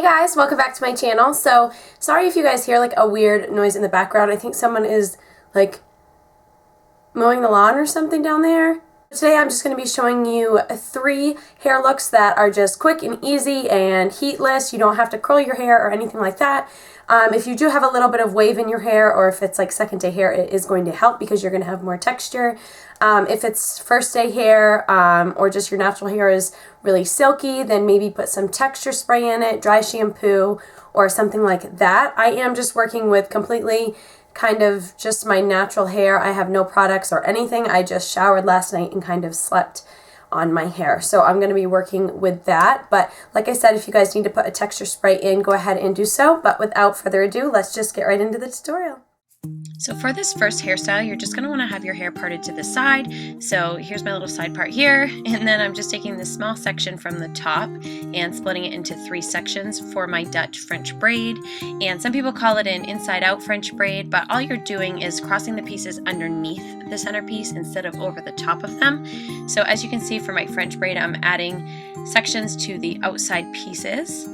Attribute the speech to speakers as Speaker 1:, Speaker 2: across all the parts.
Speaker 1: Hey guys, welcome back to my channel. So, sorry if you guys hear like a weird noise in the background. I think someone is like mowing the lawn or something down there. Today I'm just going to be showing you 3 hair looks that are just quick and easy and heatless. You don't have to curl your hair or anything like that. If you do have a little bit of wave in your hair, or if it's like second day hair, it is going to help because you're going to have more texture. If it's first day hair or just your natural hair is really silky, then maybe put some texture spray in it, dry shampoo, or something like that. I am just working with completely kind of just my natural hair. I have no products or anything. I just showered last night and kind of slept on my hair. So I'm going to be working with that. But like I said, if you guys need to put a texture spray in, go ahead and do so. But without further ado, let's just get right into the tutorial.
Speaker 2: So for this first hairstyle, you're just going to want to have your hair parted to the side. So here's my little side part here, and then I'm just taking this small section from the top and splitting it into 3 sections for my Dutch French braid. And some people call it an inside out French braid, but all you're doing is crossing the pieces underneath the centerpiece instead of over the top of them. So as you can see for my French braid, I'm adding sections to the outside pieces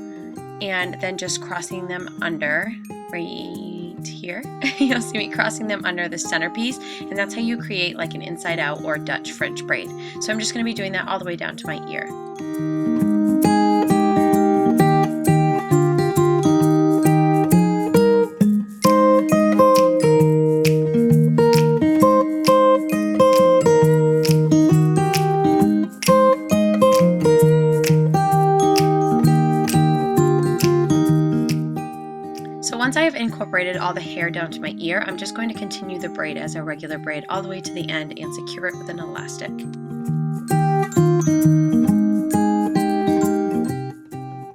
Speaker 2: and then just crossing them under right here. You'll see me crossing them under the centerpiece, and that's how you create like an inside out or Dutch French braid. So I'm just going to be doing that all the way down to my ear. Once I have incorporated all the hair down to my ear, I'm just going to continue the braid as a regular braid all the way to the end and secure it with an elastic.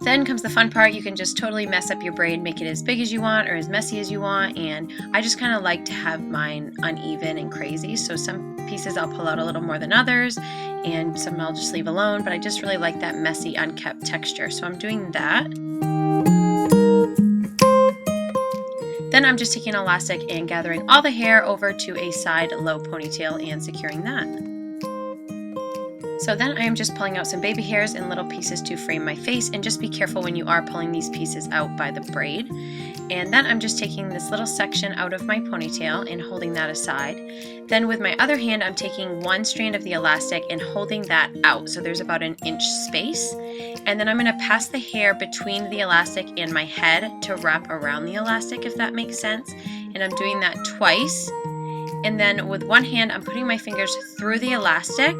Speaker 2: Then comes the fun part. You can just totally mess up your braid, make it as big as you want or as messy as you want, and I just kind of like to have mine uneven and crazy, so some pieces I'll pull out a little more than others and some I'll just leave alone, but I just really like that messy, unkept texture, so I'm doing that. Then I'm just taking an elastic and gathering all the hair over to a side low ponytail and securing that. So then I am just pulling out some baby hairs in little pieces to frame my face, and just be careful when you are pulling these pieces out by the braid. And then I'm just taking this little section out of my ponytail and holding that aside. Then with my other hand, I'm taking one strand of the elastic and holding that out, so there's about an inch space. And then I'm going to pass the hair between the elastic and my head to wrap around the elastic, if that makes sense. And I'm doing that twice. And then with one hand, I'm putting my fingers through the elastic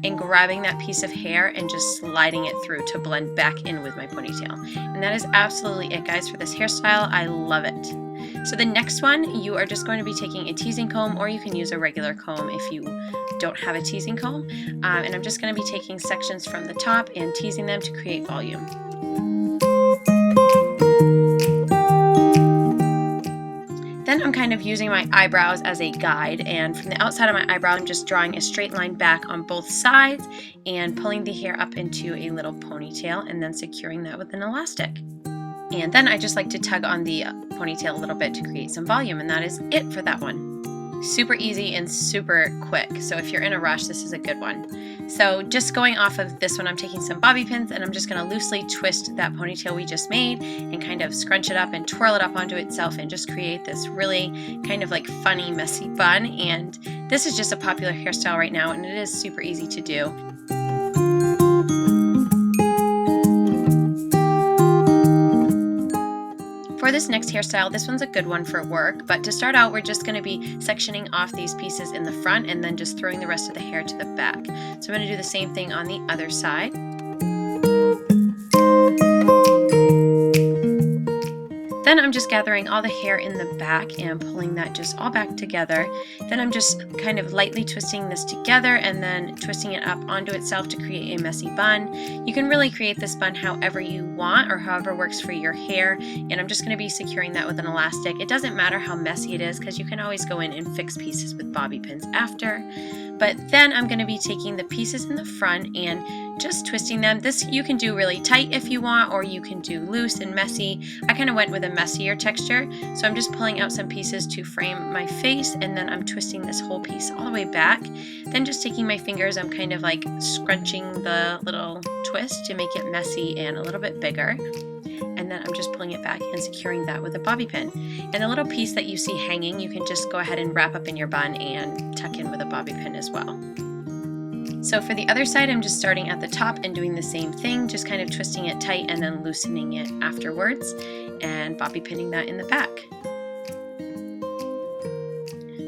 Speaker 2: and grabbing that piece of hair and just sliding it through to blend back in with my ponytail. And that is absolutely it, guys, for this hairstyle. I love it. So the next one, you are just going to be taking a teasing comb, or you can use a regular comb if you don't have a teasing comb. And I'm just going to be taking sections from the top and teasing them to create volume. Then I'm kind of using my eyebrows as a guide, and from the outside of my eyebrow I'm just drawing a straight line back on both sides and pulling the hair up into a little ponytail and then securing that with an elastic. And then I just like to tug on the ponytail a little bit to create some volume, and that is it for that one. Super easy and super quick, so if you're in a rush, this is a good one. So just going off of this one, I'm taking some bobby pins and I'm just going to loosely twist that ponytail we just made and kind of scrunch it up and twirl it up onto itself and just create this really kind of like funny, messy bun. And this is just a popular hairstyle right now, and it is super easy to do. For this next hairstyle, this one's a good one for work, but to start out, we're just going to be sectioning off these pieces in the front and then just throwing the rest of the hair to the back. So I'm going to do the same thing on the other side. Then I'm just gathering all the hair in the back and pulling that just all back together. Then I'm just kind of lightly twisting this together and then twisting it up onto itself to create a messy bun. You can really create this bun however you want or however works for your hair. And I'm just going to be securing that with an elastic. It doesn't matter how messy it is because you can always go in and fix pieces with bobby pins after. But then I'm going to be taking the pieces in the front and just twisting them. This you can do really tight if you want, or you can do loose and messy. I kind of went with a messier texture, so I'm just pulling out some pieces to frame my face, and then I'm twisting this whole piece all the way back. Then just taking my fingers, I'm kind of like scrunching the little twist to make it messy and a little bit bigger. And and then I'm just pulling it back and securing that with a bobby pin. And the little piece that you see hanging, you can just go ahead and wrap up in your bun and tuck in with a bobby pin as well. So for the other side, I'm just starting at the top and doing the same thing, just kind of twisting it tight and then loosening it afterwards and bobby pinning that in the back.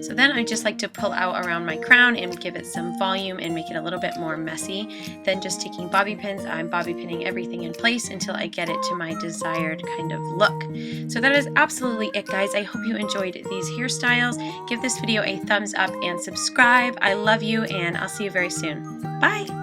Speaker 2: So then I just like to pull out around my crown and give it some volume and make it a little bit more messy. Then just taking bobby pins, I'm bobby pinning everything in place until I get it to my desired kind of look. So that is absolutely it, guys. I hope you enjoyed these hairstyles. Give this video a thumbs up and subscribe. I love you, and I'll see you very soon. Bye!